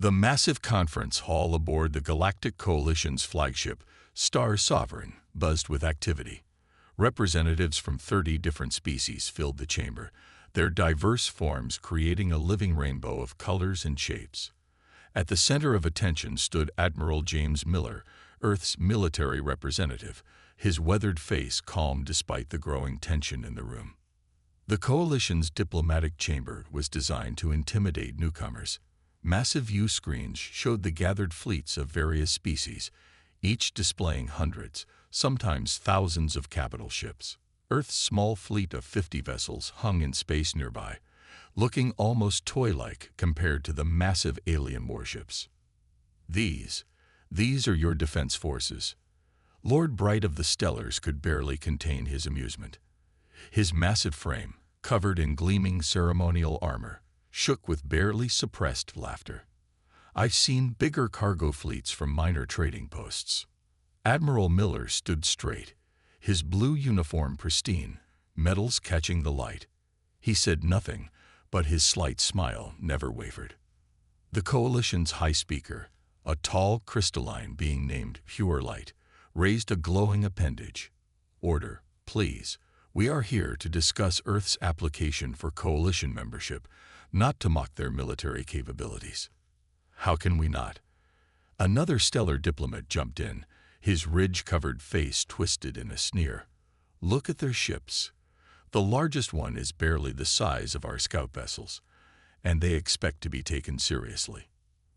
The massive conference hall aboard the Galactic Coalition's flagship, Star Sovereign, buzzed with activity. Representatives from 30 different species filled the chamber, their diverse forms creating a living rainbow of colors and shapes. At the center of attention stood Admiral James Miller, Earth's military representative, his weathered face calm despite the growing tension in the room. The Coalition's diplomatic chamber was designed to intimidate newcomers. Massive view screens showed the gathered fleets of various species, each displaying hundreds, sometimes thousands of capital ships. Earth's small fleet of 50 vessels hung in space nearby, looking almost toy-like compared to the massive alien warships. These are your defense forces. Lord Bright of the Stellars could barely contain his amusement. His massive frame, covered in gleaming ceremonial armor, shook with barely suppressed laughter. I've seen bigger cargo fleets from minor trading posts. Admiral Miller stood straight, his blue uniform pristine, medals catching the light. He said nothing, but his slight smile never wavered. The Coalition's high speaker, a tall crystalline being named Pure Light, raised a glowing appendage. Order, please. We are here to discuss Earth's application for Coalition membership, not to mock their military capabilities. How can we not? Another stellar diplomat jumped in, his ridge-covered face twisted in a sneer. Look at their ships. The largest one is barely the size of our scout vessels, and they expect to be taken seriously.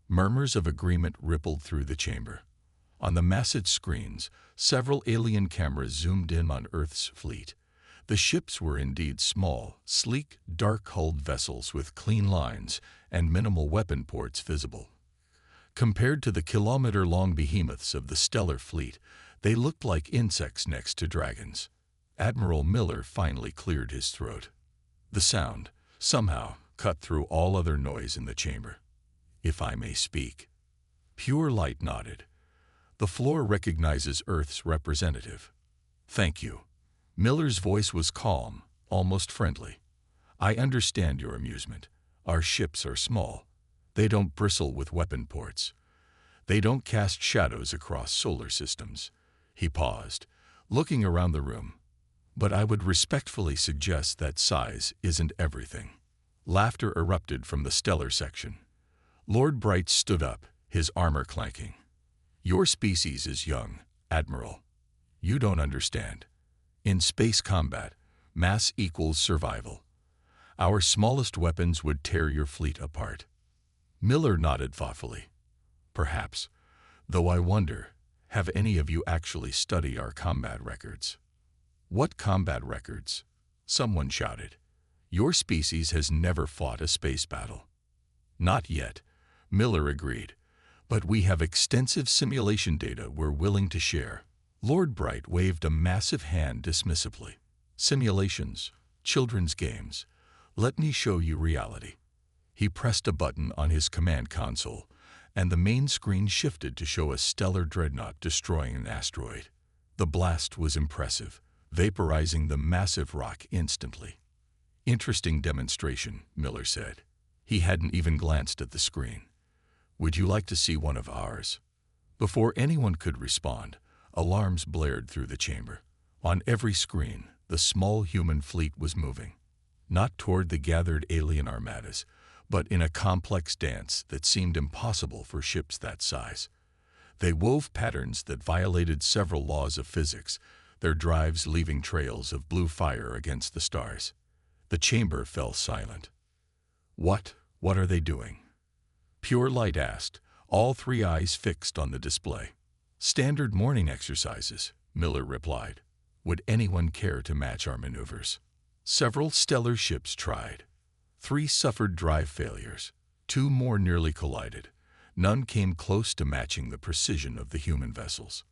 Murmurs of agreement rippled through the chamber. On the massive screens, several alien cameras zoomed in on Earth's fleet. The ships were indeed small, sleek, dark-hulled vessels with clean lines and minimal weapon ports visible. Compared to the kilometer-long behemoths of the stellar fleet, they looked like insects next to dragons. Admiral Miller finally cleared his throat. The sound, somehow, cut through all other noise in the chamber. If I may speak. Pure Light nodded. The floor recognizes Earth's representative. Thank you. Miller's voice was calm, almost friendly. I understand your amusement. Our ships are small. They don't bristle with weapon ports. They don't cast shadows across solar systems. He paused, looking around the room. But I would respectfully suggest that size isn't everything. Laughter erupted from the stellar section. Lord Bright stood up, his armor clanking. Your species is young, Admiral. You don't understand. In space combat, mass equals survival. Our smallest weapons would tear your fleet apart. Miller nodded thoughtfully. Perhaps, though I wonder, have any of you actually studied our combat records? What combat records? Someone shouted. Your species has never fought a space battle. Not yet, Miller agreed, but we have extensive simulation data we're willing to share. Lord Bright waved a massive hand dismissively. Simulations, children's games. Let me show you reality. He pressed a button on his command console, and the main screen shifted to show a stellar dreadnought destroying an asteroid. The blast was impressive, vaporizing the massive rock instantly. Interesting demonstration, Miller said. He hadn't even glanced at the screen. Would you like to see one of ours? Before anyone could respond, alarms blared through the chamber. On every screen, the small human fleet was moving. Not toward the gathered alien armadas, but in a complex dance that seemed impossible for ships that size. They wove patterns that violated several laws of physics, their drives leaving trails of blue fire against the stars. The chamber fell silent. What are they doing? Pure Light asked, all three eyes fixed on the display. Standard morning exercises, Miller replied. Would anyone care to match our maneuvers? Several stellar ships tried. 3 suffered drive failures. 2 more nearly collided. None came close to matching the precision of the human vessels.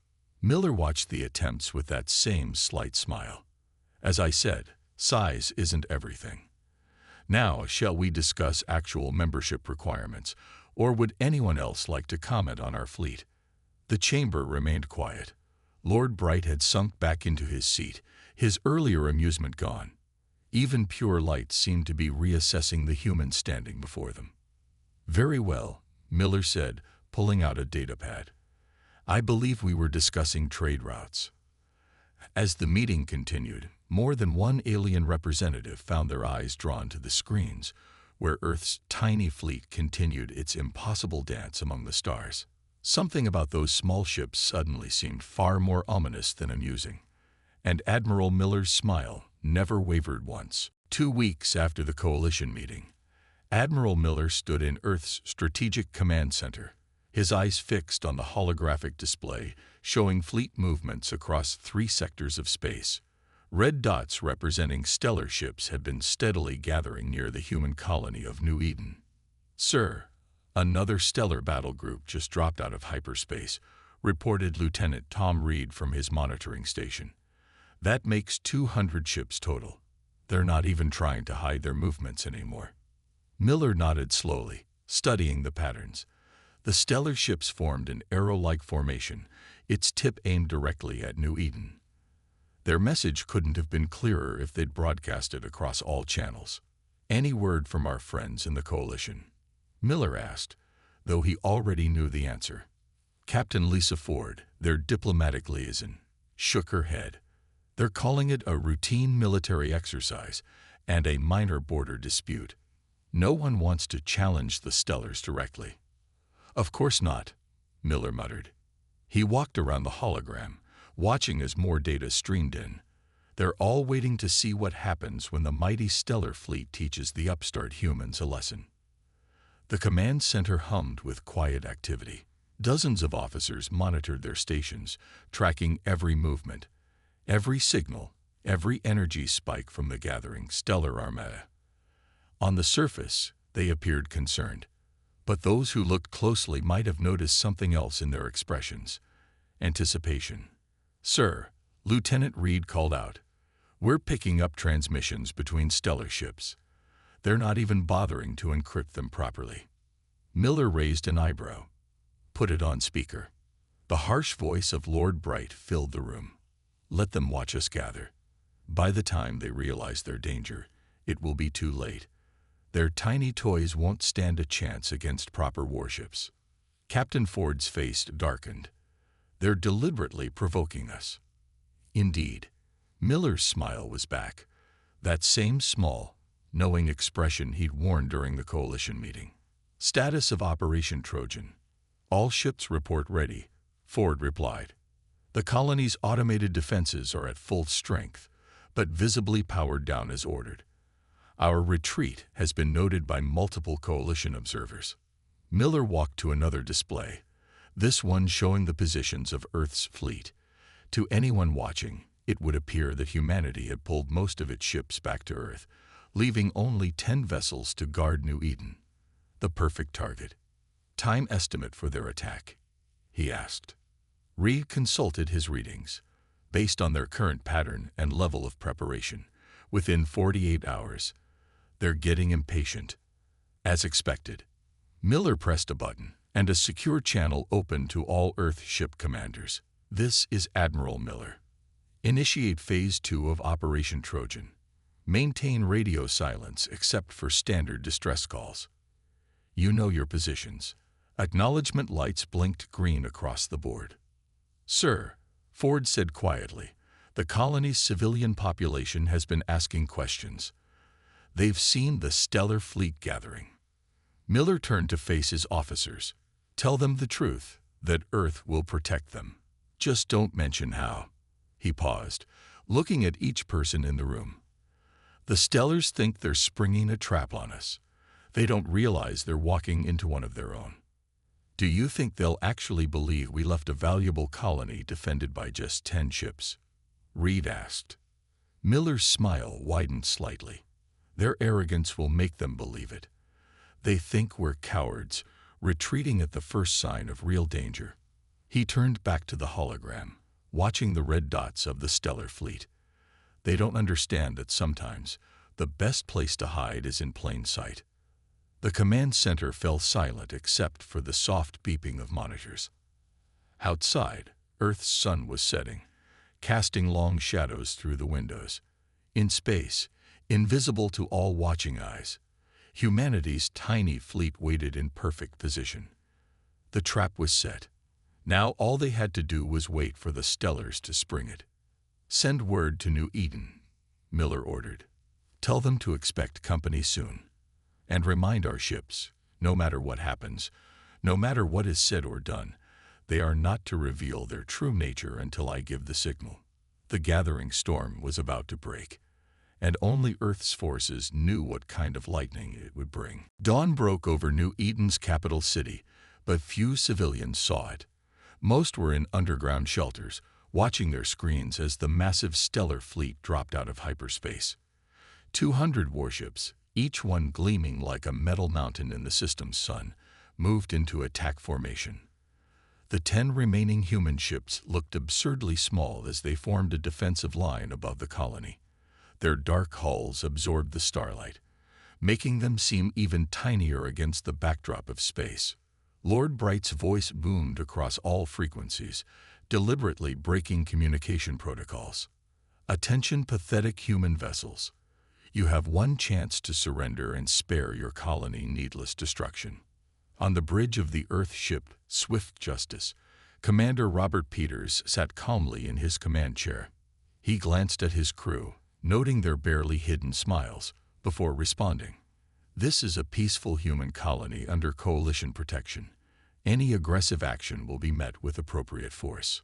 Miller watched the attempts with that same slight smile. As I said, size isn't everything. Now, shall we discuss actual membership requirements, or would anyone else like to comment on our fleet? The chamber remained quiet. Lord Bright had sunk back into his seat, his earlier amusement gone. Even Pure Light seemed to be reassessing the human standing before them. Very well, Miller said, pulling out a datapad. I believe we were discussing trade routes. As the meeting continued, more than one alien representative found their eyes drawn to the screens, where Earth's tiny fleet continued its impossible dance among the stars. Something about those small ships suddenly seemed far more ominous than amusing, and Admiral Miller's smile never wavered once. 2 weeks after the coalition meeting, Admiral Miller stood in Earth's Strategic Command Center, his eyes fixed on the holographic display showing fleet movements across 3 sectors of space. Red dots representing stellar ships had been steadily gathering near the human colony of New Eden. Sir, another stellar battle group just dropped out of hyperspace, reported Lieutenant Tom Reed from his monitoring station. That makes 200 ships total. They're not even trying to hide their movements anymore. Miller nodded slowly, studying the patterns. The stellar ships formed an arrow-like formation, its tip aimed directly at New Eden. Their message couldn't have been clearer if they'd broadcast it across all channels. Any word from our friends in the coalition? Miller asked, though he already knew the answer. Captain Lisa Ford, their diplomatic liaison, shook her head. They're calling it a routine military exercise and a minor border dispute. No one wants to challenge the Stellars directly. Of course not, Miller muttered. He walked around the hologram, watching as more data streamed in. They're all waiting to see what happens when the mighty stellar fleet teaches the upstart humans a lesson. The command center hummed with quiet activity. Dozens of officers monitored their stations, tracking every movement, every signal, every energy spike from the gathering stellar armada. On the surface, they appeared concerned, but those who looked closely might have noticed something else in their expressions. Anticipation. Sir, Lieutenant Reed called out. We're picking up transmissions between stellar ships. They're not even bothering to encrypt them properly. Miller raised an eyebrow. Put it on speaker. The harsh voice of Lord Bright filled the room. Let them watch us gather. By the time they realize their danger, it will be too late. Their tiny toys won't stand a chance against proper warships. Captain Ford's face darkened. They're deliberately provoking us. Indeed, Miller's smile was back. That same small, knowing expression he'd worn during the coalition meeting. Status of Operation Trojan. All ships report ready, Ford replied. The colony's automated defenses are at full strength, but visibly powered down as ordered. Our retreat has been noted by multiple coalition observers. Miller walked to another display, this one showing the positions of Earth's fleet. To anyone watching, it would appear that humanity had pulled most of its ships back to Earth, leaving only 10 vessels to guard New Eden. The perfect target. Time estimate for their attack? He asked. Reed consulted his readings. Based on their current pattern and level of preparation, within 48 hours. They're getting impatient. As expected. Miller pressed a button, and a secure channel opened to all Earth ship commanders. This is Admiral Miller. Initiate Phase 2 of Operation Trojan. Maintain radio silence except for standard distress calls. You know your positions. Acknowledgement lights blinked green across the board. Sir, Ford said quietly, the colony's civilian population has been asking questions. They've seen the stellar fleet gathering. Miller turned to face his officers. Tell them the truth, that Earth will protect them. Just don't mention how. He paused, looking at each person in the room. The Stellars think they're springing a trap on us. They don't realize they're walking into one of their own. Do you think they'll actually believe we left a valuable colony defended by just 10 ships? Reed asked. Miller's smile widened slightly. Their arrogance will make them believe it. They think we're cowards, retreating at the first sign of real danger. He turned back to the hologram, watching the red dots of the stellar fleet. They don't understand that sometimes the best place to hide is in plain sight. The command center fell silent except for the soft beeping of monitors. Outside, Earth's sun was setting, casting long shadows through the windows. In space, invisible to all watching eyes, humanity's tiny fleet waited in perfect position. The trap was set. Now all they had to do was wait for the Stellars to spring it. "Send word to New Eden," Miller ordered. "Tell them to expect company soon. And remind our ships, no matter what happens, no matter what is said or done, they are not to reveal their true nature until I give the signal." The gathering storm was about to break, and only Earth's forces knew what kind of lightning it would bring. Dawn broke over New Eden's capital city, but few civilians saw it. Most were in underground shelters, watching their screens as the massive stellar fleet dropped out of hyperspace. 200 warships, each one gleaming like a metal mountain in the system's sun, moved into attack formation. The 10 remaining human ships looked absurdly small as they formed a defensive line above the colony. Their dark hulls absorbed the starlight, making them seem even tinier against the backdrop of space. Lord Bright's voice boomed across all frequencies, deliberately breaking communication protocols. "Attention, pathetic human vessels. You have one chance to surrender and spare your colony needless destruction." On the bridge of the Earth ship Swift Justice, Commander Robert Peters sat calmly in his command chair. He glanced at his crew, noting their barely hidden smiles, before responding. "This is a peaceful human colony under coalition protection. Any aggressive action will be met with appropriate force."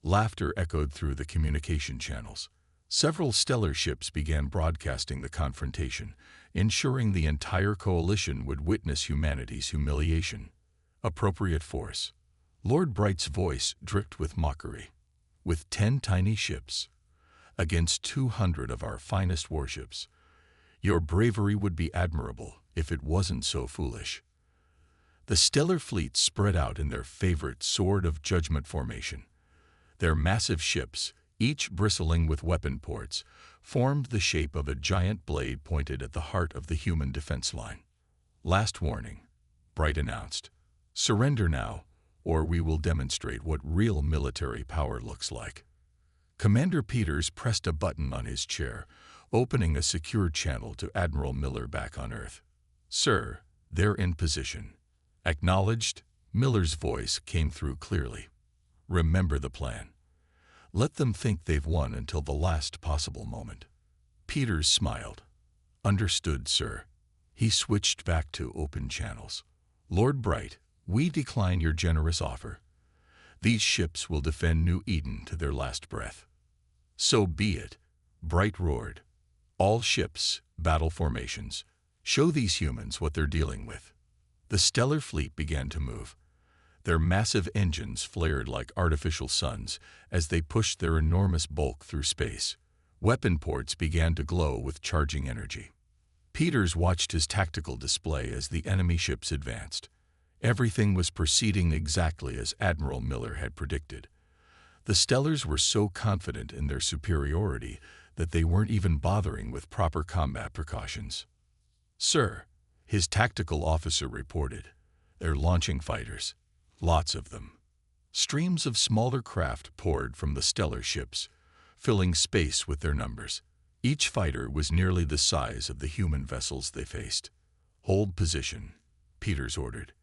Laughter echoed through the communication channels. Several stellar ships began broadcasting the confrontation, ensuring the entire coalition would witness humanity's humiliation. Appropriate force. Lord Bright's voice dripped with mockery. "With 10 tiny ships, against 200 of our finest warships, your bravery would be admirable if it wasn't so foolish." The stellar fleet spread out in their favorite Sword of Judgment formation. Their massive ships, each bristling with weapon ports, formed the shape of a giant blade pointed at the heart of the human defense line. "Last warning," Bright announced. "Surrender now, or we will demonstrate what real military power looks like." Commander Peters pressed a button on his chair, opening a secure channel to Admiral Miller back on Earth. "Sir, they're in position." "Acknowledged," Miller's voice came through clearly. "Remember the plan. Let them think they've won until the last possible moment." Peters smiled. "Understood, sir." He switched back to open channels. "Lord Bright, we decline your generous offer. These ships will defend New Eden to their last breath." "So be it," Bright roared. "All ships, battle formations. Show these humans what they're dealing with." The stellar fleet began to move. Their massive engines flared like artificial suns as they pushed their enormous bulk through space. Weapon ports began to glow with charging energy. Peters watched his tactical display as the enemy ships advanced. Everything was proceeding exactly as Admiral Miller had predicted. The Stellars were so confident in their superiority that they weren't even bothering with proper combat precautions. "Sir," his tactical officer reported, "they're launching fighters. Lots of them." Streams of smaller craft poured from the stellar ships, filling space with their numbers. Each fighter was nearly the size of the human vessels they faced. "Hold position," Peters ordered.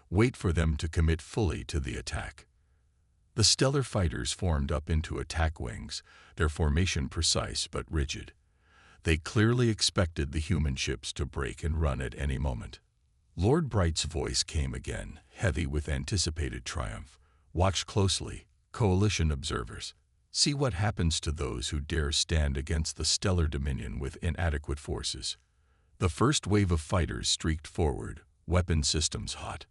"Wait for them to commit fully to the attack." The stellar fighters formed up into attack wings, their formation precise but rigid. They clearly expected the human ships to break and run at any moment. Lord Bright's voice came again, heavy with anticipated triumph. "Watch closely, coalition observers. See what happens to those who dare stand against the stellar dominion with inadequate forces." The first wave of fighters streaked forward, weapon systems hot.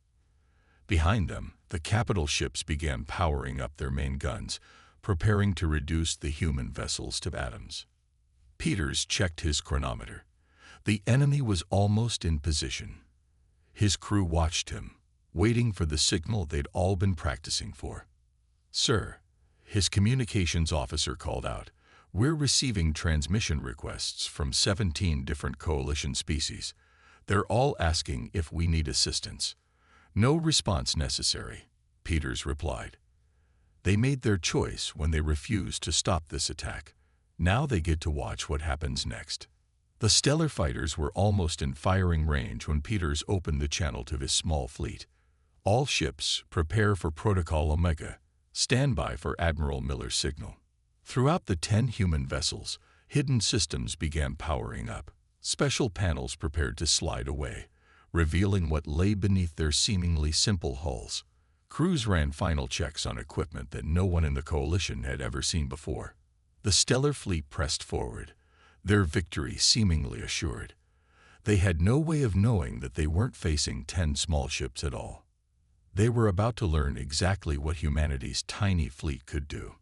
Behind them, the capital ships began powering up their main guns, preparing to reduce the human vessels to atoms. Peters checked his chronometer. The enemy was almost in position. His crew watched him, waiting for the signal they'd all been practicing for. "Sir," his communications officer called out, "we're receiving transmission requests from 17 different coalition species. They're all asking if we need assistance." "No response necessary," Peters replied. "They made their choice when they refused to stop this attack. Now they get to watch what happens next." The stellar fighters were almost in firing range when Peters opened the channel to his small fleet. All ships, prepare for Protocol Omega. Stand by for Admiral Miller's signal. Throughout the 10 human vessels, hidden systems began powering up. Special panels prepared to slide away, revealing what lay beneath their seemingly simple hulls. Crews ran final checks on equipment that no one in the Coalition had ever seen before. The stellar fleet pressed forward, their victory seemingly assured. They had no way of knowing that they weren't facing 10 small ships at all. They were about to learn exactly what humanity's tiny fleet could do.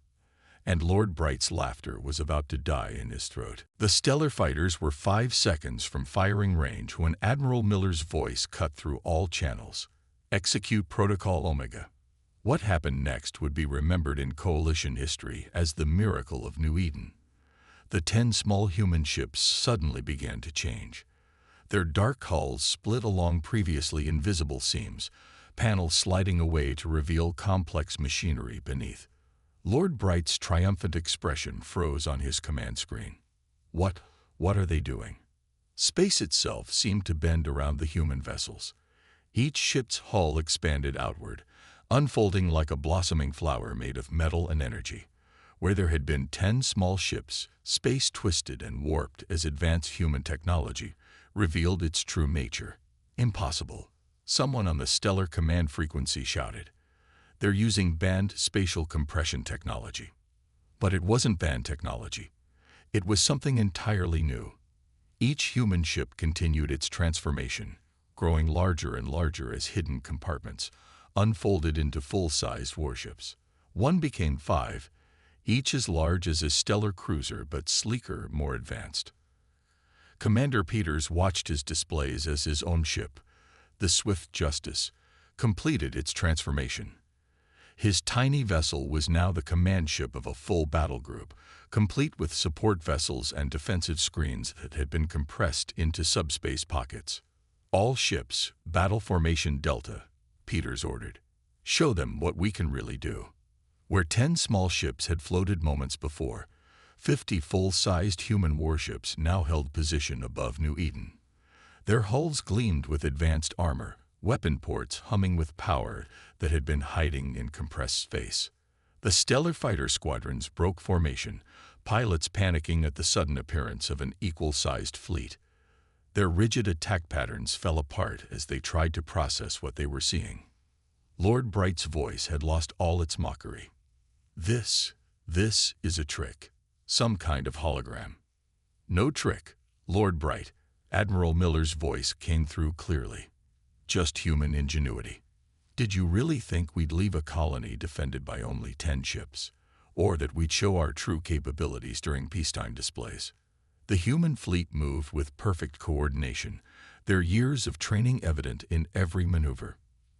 And Lord Bright's laughter was about to die in his throat. The stellar fighters were 5 seconds from firing range when Admiral Miller's voice cut through all channels. Execute Protocol Omega. What happened next would be remembered in Coalition history as the miracle of New Eden. The 10 small human ships suddenly began to change. Their dark hulls split along previously invisible seams, panels sliding away to reveal complex machinery beneath. Lord Bright's triumphant expression froze on his command screen. What are they doing? Space itself seemed to bend around the human vessels. Each ship's hull expanded outward, unfolding like a blossoming flower made of metal and energy. Where there had been 10 small ships, space twisted and warped as advanced human technology revealed its true nature. Impossible. Someone on the stellar command frequency shouted. They're using band spatial compression technology. But it wasn't band technology. It was something entirely new. Each human ship continued its transformation, growing larger and larger as hidden compartments unfolded into full-sized warships. One became 5, each as large as a stellar cruiser but sleeker, more advanced. Commander Peters watched his displays as his own ship, the Swift Justice, completed its transformation. His tiny vessel was now the command ship of a full battle group, complete with support vessels and defensive screens that had been compressed into subspace pockets. All ships, Battle Formation Delta, Peters ordered. Show them what we can really do. Where 10 small ships had floated moments before, 50 full-sized human warships now held position above New Eden. Their hulls gleamed with advanced armor, weapon ports humming with power that had been hiding in compressed space. The stellar fighter squadrons broke formation, pilots panicking at the sudden appearance of an equal-sized fleet. Their rigid attack patterns fell apart as they tried to process what they were seeing. Lord Bright's voice had lost all its mockery. This is a trick, some kind of hologram. No trick, Lord Bright. Admiral Miller's voice came through clearly. Just human ingenuity. Did you really think we'd leave a colony defended by only 10 ships? Or that we'd show our true capabilities during peacetime displays? The human fleet moved with perfect coordination, their years of training evident in every maneuver.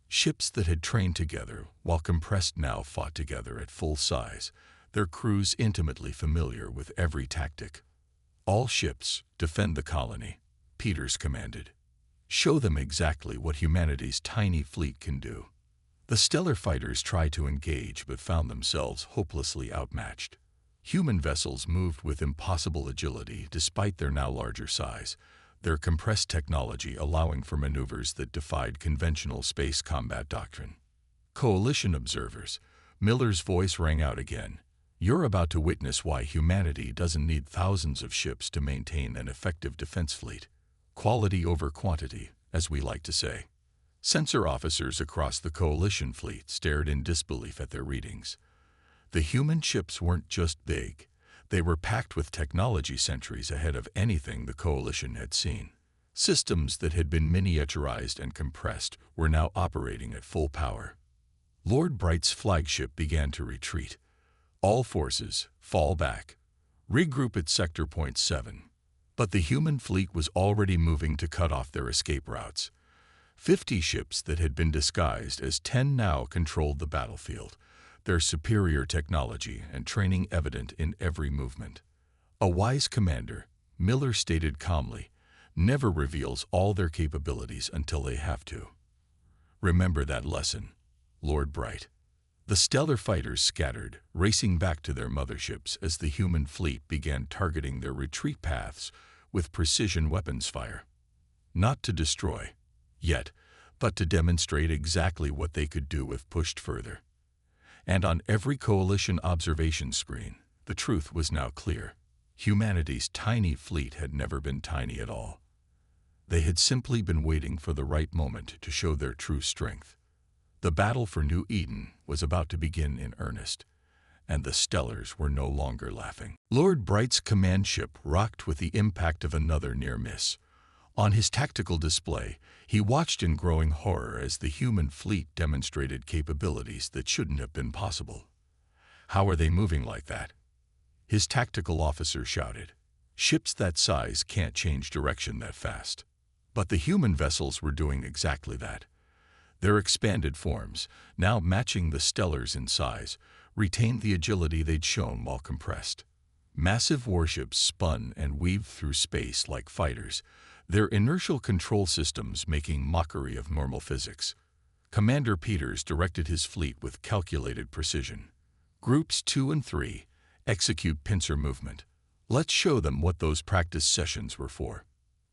Ships that had trained together, while compressed now fought together at full size, their crews intimately familiar with every tactic. All ships, defend the colony, Peters commanded. Show them exactly what humanity's tiny fleet can do. The stellar fighters tried to engage but found themselves hopelessly outmatched. Human vessels moved with impossible agility despite their now larger size, their compressed technology allowing for maneuvers that defied conventional space combat doctrine. Coalition observers, Miller's voice rang out again. You're about to witness why humanity doesn't need thousands of ships to maintain an effective defense fleet. Quality over quantity, as we like to say. Sensor officers across the Coalition fleet stared in disbelief at their readings. The human ships weren't just big. They were packed with technology centuries ahead of anything the Coalition had seen. Systems that had been miniaturized and compressed were now operating at full power. Lord Bright's flagship began to retreat. All forces, fall back. Regroup at Sector Point 7. But the human fleet was already moving to cut off their escape routes. 50 ships that had been disguised as 10 now controlled the battlefield, their superior technology and training evident in every movement. A wise commander, Miller stated calmly, never reveals all their capabilities until they have to. Remember that lesson, Lord Bright. The stellar fighters scattered, racing back to their motherships as the human fleet began targeting their retreat paths with precision weapons fire. Not to destroy. Yet, but to demonstrate exactly what they could do if pushed further. And on every coalition observation screen, the truth was now clear. Humanity's tiny fleet had never been tiny at all. They had simply been waiting for the right moment to show their true strength. The battle for New Eden was about to begin in earnest, and the Stellars were no longer laughing. Lord Bright's command ship rocked with the impact of another near miss. On his tactical display, he watched in growing horror as the human fleet demonstrated capabilities that shouldn't have been possible. "How are they moving like that?" his tactical officer shouted. "Ships that size can't change direction that fast." But the human vessels were doing exactly that. Their expanded forms, now matching the Stellars in size, retained the agility they'd shown while compressed. Massive warships spun and weaved through space like fighters, their inertial control systems making mockery of normal physics. Commander Peters directed his fleet with calculated precision. Groups 2 and 3, execute pincer movement. Let's show them what those practice sessions were for.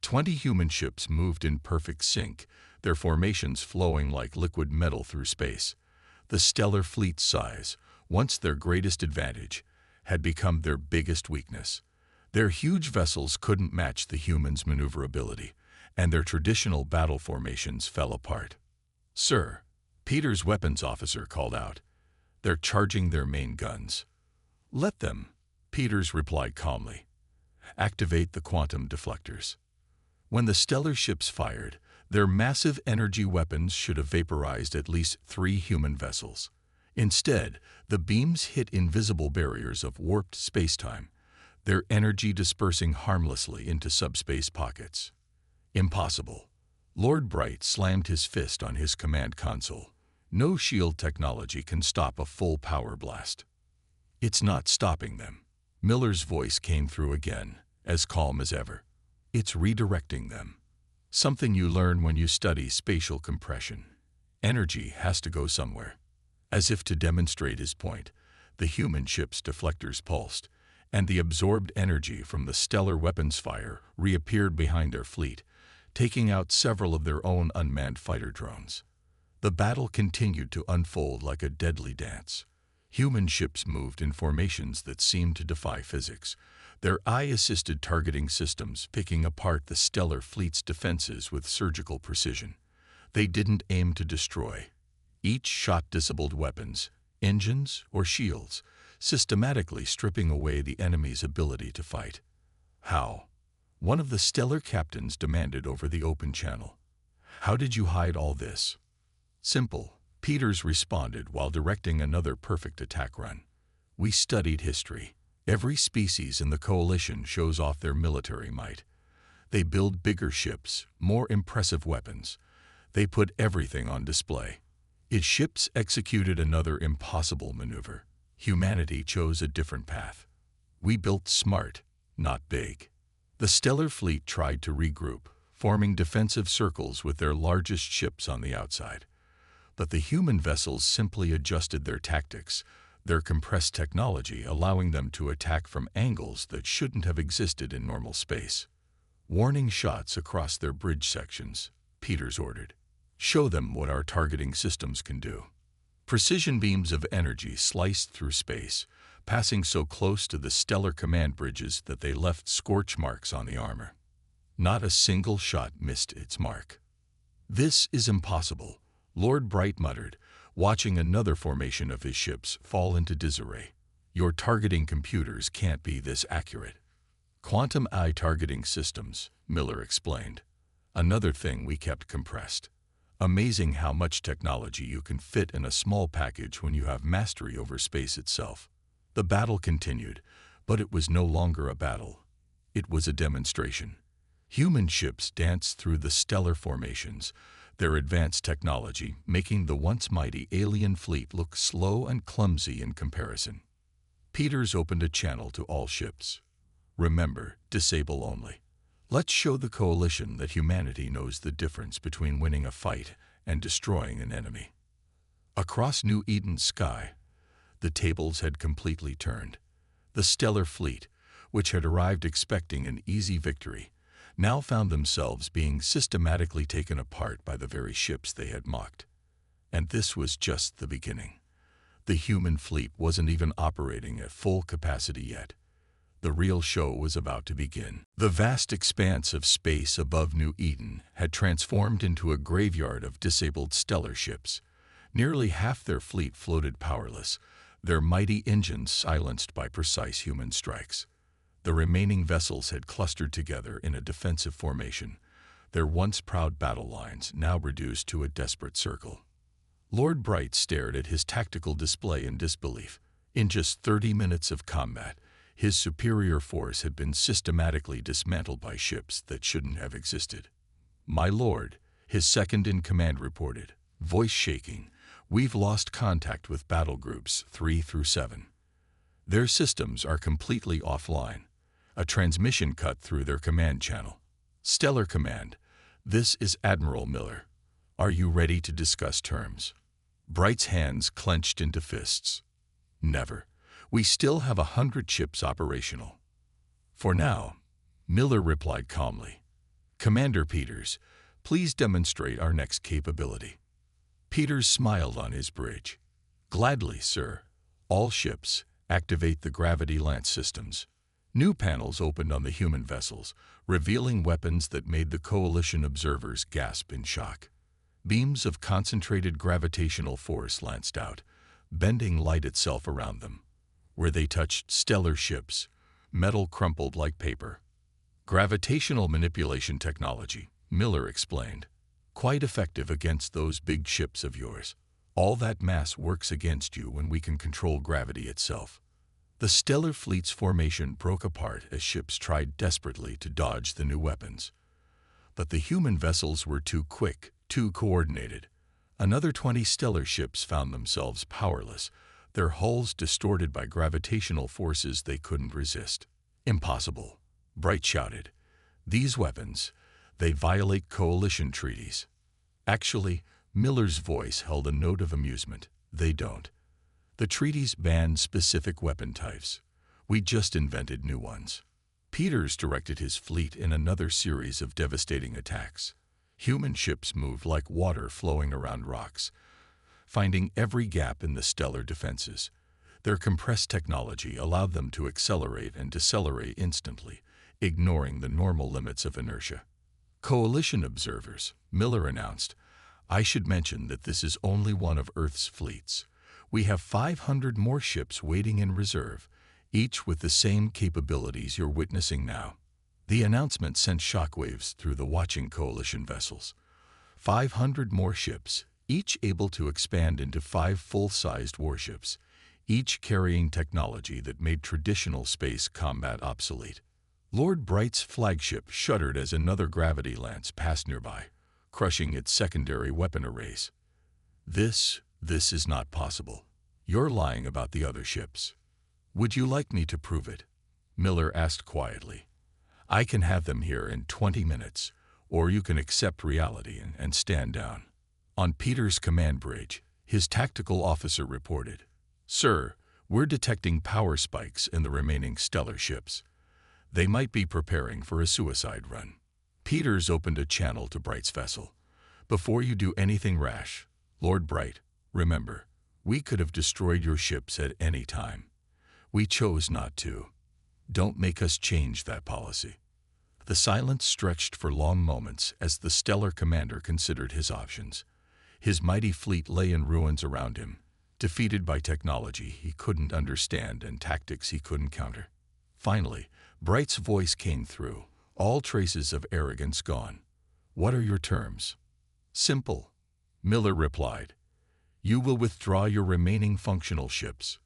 20 human ships moved in perfect sync, their formations flowing like liquid metal through space. The stellar fleet's size, once their greatest advantage, had become their biggest weakness. Their huge vessels couldn't match the humans' maneuverability, and their traditional battle formations fell apart. "Sir," Peter's weapons officer called out, "they're charging their main guns." "Let them," Peters replied calmly. "Activate the quantum deflectors." When the stellar ships fired, their massive energy weapons should have vaporized at least 3 human vessels. Instead, the beams hit invisible barriers of warped spacetime, their energy dispersing harmlessly into subspace pockets. "Impossible." Lord Bright slammed his fist on his command console. "No shield technology can stop a full power blast." "It's not stopping them." Miller's voice came through again, as calm as ever. "It's redirecting them. Something you learn when you study spatial compression. Energy has to go somewhere." As if to demonstrate his point, the human ship's deflectors pulsed, and the absorbed energy from the stellar weapons fire reappeared behind their fleet, taking out several of their own unmanned fighter drones. The battle continued to unfold like a deadly dance. Human ships moved in formations that seemed to defy physics, their eye-assisted targeting systems picking apart the stellar fleet's defenses with surgical precision. They didn't aim to destroy. Each shot disabled weapons, engines, or shields, systematically stripping away the enemy's ability to fight. "How?" one of the stellar captains demanded over the open channel. "How did you hide all this?" "Simple," Peters responded while directing another perfect attack run. "We studied history. Every species in the coalition shows off their military might. They build bigger ships, more impressive weapons. They put everything on display. Its ships executed another impossible maneuver. Humanity chose a different path. We built smart, not big." The stellar fleet tried to regroup, forming defensive circles with their largest ships on the outside. But the human vessels simply adjusted their tactics, their compressed technology allowing them to attack from angles that shouldn't have existed in normal space. "Warning shots across their bridge sections," Peters ordered. "Show them what our targeting systems can do." Precision beams of energy sliced through space, passing so close to the stellar command bridges that they left scorch marks on the armor. Not a single shot missed its mark. "This is impossible," Lord Bright muttered, watching another formation of his ships fall into disarray. "Your targeting computers can't be this accurate." "Quantum eye targeting systems," Miller explained. "Another thing we kept compressed. Amazing how much technology you can fit in a small package when you have mastery over space itself." The battle continued, but it was no longer a battle. It was a demonstration. Human ships danced through the stellar formations, their advanced technology making the once mighty alien fleet look slow and clumsy in comparison. Peters opened a channel to all ships. "Remember, disable only. Let's show the coalition that humanity knows the difference between winning a fight and destroying an enemy." Across New Eden's sky, the tables had completely turned. The stellar fleet, which had arrived expecting an easy victory, now found themselves being systematically taken apart by the very ships they had mocked. And this was just the beginning. The human fleet wasn't even operating at full capacity yet. The real show was about to begin. The vast expanse of space above New Eden had transformed into a graveyard of disabled stellar ships. Nearly half their fleet floated powerless, their mighty engines silenced by precise human strikes. The remaining vessels had clustered together in a defensive formation, their once proud battle lines now reduced to a desperate circle. Lord Bright stared at his tactical display in disbelief. In just 30 minutes of combat, his superior force had been systematically dismantled by ships that shouldn't have existed. "My lord," his second-in-command reported, voice shaking, "we've lost contact with battle groups 3 through 7. Their systems are completely offline. A transmission cut through their command channel. Stellar Command, this is Admiral Miller. Are you ready to discuss terms?" Bright's hands clenched into fists. "Never. We still have 100 ships operational." "For now," Miller replied calmly. "Commander Peters, please demonstrate our next capability." Peters smiled on his bridge. "Gladly, sir. All ships, activate the gravity lance systems." New panels opened on the human vessels, revealing weapons that made the Coalition observers gasp in shock. Beams of concentrated gravitational force lanced out, bending light itself around them. Where they touched stellar ships, metal crumpled like paper. "Gravitational manipulation technology," Miller explained. "Quite effective against those big ships of yours. All that mass works against you when we can control gravity itself." The stellar fleet's formation broke apart as ships tried desperately to dodge the new weapons. But the human vessels were too quick, too coordinated. Another 20 stellar ships found themselves powerless, their hulls distorted by gravitational forces they couldn't resist. "Impossible," Bright shouted. "These weapons, they violate Coalition treaties." Actually, Miller's voice held a note of amusement. "They don't. The treaties ban specific weapon types. We just invented new ones." Peters directed his fleet in another series of devastating attacks. Human ships moved like water flowing around rocks, finding every gap in the stellar defenses. Their compressed technology allowed them to accelerate and decelerate instantly, ignoring the normal limits of inertia. "Coalition observers," Miller announced. "I should mention that this is only one of Earth's fleets. We have 500 more ships waiting in reserve, each with the same capabilities you're witnessing now." The announcement sent shockwaves through the watching Coalition vessels. 500 more ships, each able to expand into 5 full-sized warships, each carrying technology that made traditional space combat obsolete. Lord Bright's flagship shuddered as another gravity lance passed nearby, crushing its secondary weapon arrays. This is not possible. You're lying about the other ships." "Would you like me to prove it?" Miller asked quietly. "I can have them here in 20 minutes, or you can accept reality and stand down." On Peter's command bridge, his tactical officer reported, "Sir, we're detecting power spikes in the remaining stellar ships. They might be preparing for a suicide run." Peters opened a channel to Bright's vessel. "Before you do anything rash, Lord Bright, remember, we could have destroyed your ships at any time. We chose not to. Don't make us change that policy." The silence stretched for long moments as the stellar commander considered his options. His mighty fleet lay in ruins around him, defeated by technology he couldn't understand and tactics he couldn't counter. Finally, Bright's voice came through, all traces of arrogance gone. "What are your terms?" "Simple," Miller replied. "You will withdraw your remaining functional ships.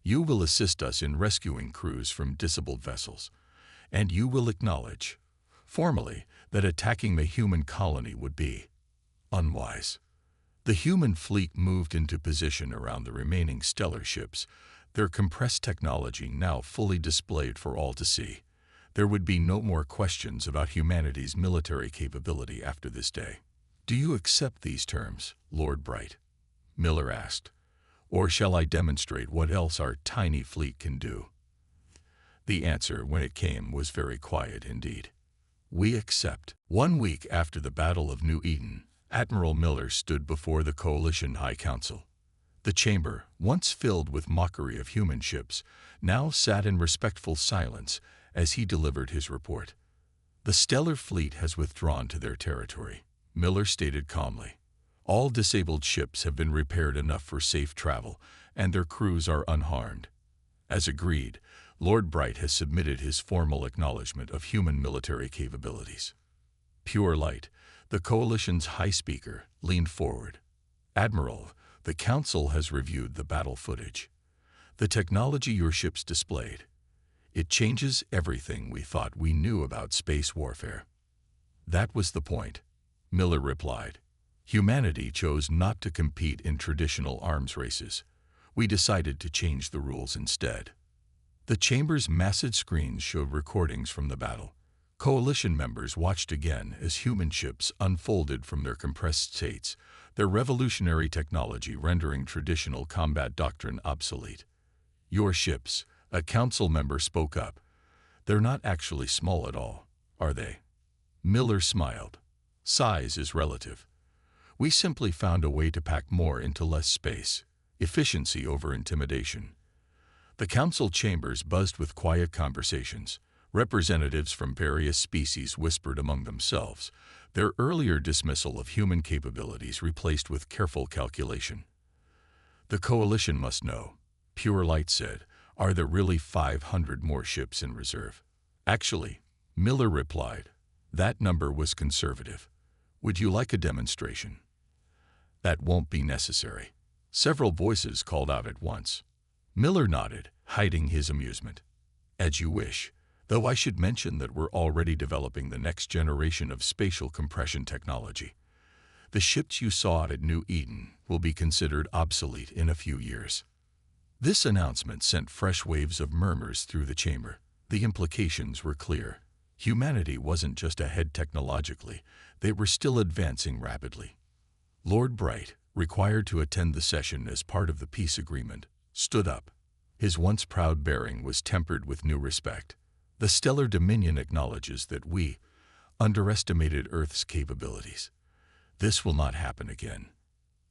You will assist us in rescuing crews from disabled vessels, and you will acknowledge, formally, that attacking the human colony would be unwise." The human fleet moved into position around the remaining stellar ships, their compressed technology now fully displayed for all to see. There would be no more questions about humanity's military capability after this day. "Do you accept these terms, Lord Bright?" Miller asked. "Or shall I demonstrate what else our tiny fleet can do?" The answer, when it came, was very quiet indeed. We accept. 1 week after the Battle of New Eden, Admiral Miller stood before the Coalition High Council. The chamber, once filled with mockery of human ships, now sat in respectful silence as he delivered his report. The stellar fleet has withdrawn to their territory, Miller stated calmly. All disabled ships have been repaired enough for safe travel, and their crews are unharmed. As agreed, Lord Bright has submitted his formal acknowledgement of human military capabilities. Pure Light, the Coalition's High Speaker, leaned forward. Admiral, the Council has reviewed the battle footage. The technology your ships displayed. It changes everything we thought we knew about space warfare. That was the point, Miller replied. Humanity chose not to compete in traditional arms races. We decided to change the rules instead. The chamber's massive screens showed recordings from the battle. Coalition members watched again as human ships unfolded from their compressed states, their revolutionary technology rendering traditional combat doctrine obsolete. Your ships, a council member spoke up. They're not actually small at all, are they? Miller smiled. Size is relative. We simply found a way to pack more into less space, efficiency over intimidation. The council chambers buzzed with quiet conversations. Representatives from various species whispered among themselves, their earlier dismissal of human capabilities replaced with careful calculation. The Coalition must know, Pure Light said, are there really 500 more ships in reserve? Actually, Miller replied, that number was conservative. Would you like a demonstration? That won't be necessary. Several voices called out at once. Miller nodded, hiding his amusement. As you wish, though I should mention that we're already developing the next generation of spatial compression technology. The ships you saw at New Eden will be considered obsolete in a few years. This announcement sent fresh waves of murmurs through the chamber. The implications were clear. Humanity wasn't just ahead technologically, they were still advancing rapidly. Lord Bright, required to attend the session as part of the peace agreement, stood up. His once proud bearing was tempered with new respect. The Stellar Dominion acknowledges that we underestimated Earth's capabilities. This will not happen again.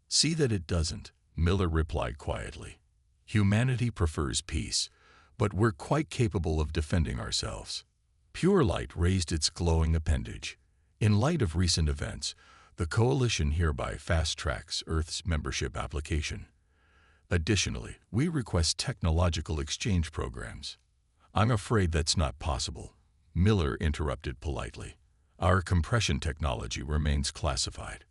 See that it doesn't, Miller replied quietly. Humanity prefers peace, but we're quite capable of defending ourselves. Pure Light raised its glowing appendage. In light of recent events, the Coalition hereby fast-tracks Earth's membership application. Additionally, we request technological exchange programs. I'm afraid that's not possible, Miller interrupted politely. Our compression technology remains classified,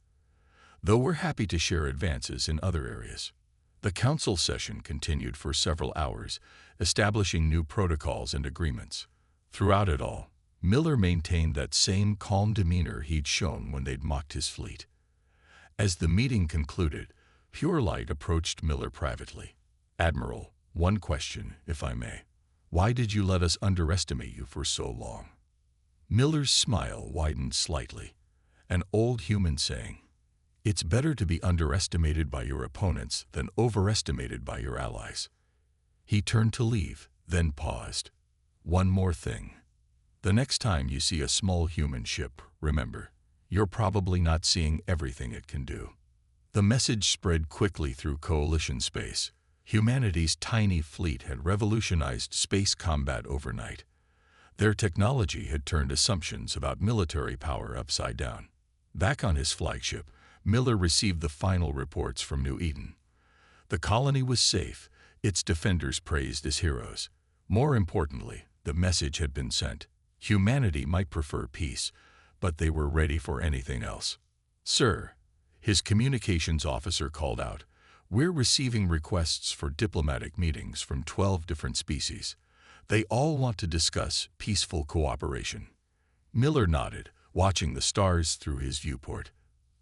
though we're happy to share advances in other areas. The council session continued for several hours, establishing new protocols and agreements. Throughout it all, Miller maintained that same calm demeanor he'd shown when they'd mocked his fleet. As the meeting concluded, Pure Light approached Miller privately. Admiral, one question, if I may. Why did you let us underestimate you for so long? Miller's smile widened slightly, an old human saying. It's better to be underestimated by your opponents than overestimated by your allies. He turned to leave, then paused. One more thing. The next time you see a small human ship, remember, you're probably not seeing everything it can do. The message spread quickly through Coalition space. Humanity's tiny fleet had revolutionized space combat overnight. Their technology had turned assumptions about military power upside down. Back on his flagship, Miller received the final reports from New Eden. The colony was safe, its defenders praised as heroes. More importantly, the message had been sent. Humanity might prefer peace, but they were ready for anything else. Sir, his communications officer called out, we're receiving requests for diplomatic meetings from 12 different species. They all want to discuss peaceful cooperation. Miller nodded, watching the stars through his viewport.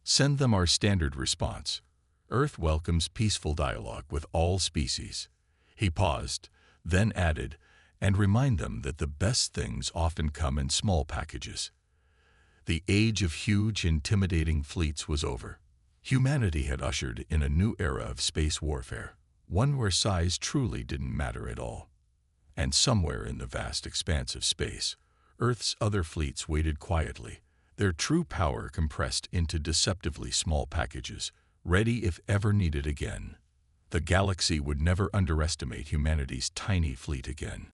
Send them our standard response. Earth welcomes peaceful dialogue with all species. He paused, then added, and remind them that the best things often come in small packages. The age of huge, intimidating fleets was over. Humanity had ushered in a new era of space warfare, one where size truly didn't matter at all. And somewhere in the vast expanse of space, Earth's other fleets waited quietly, their true power compressed into deceptively small packages, ready if ever needed again. The galaxy would never underestimate humanity's tiny fleet again.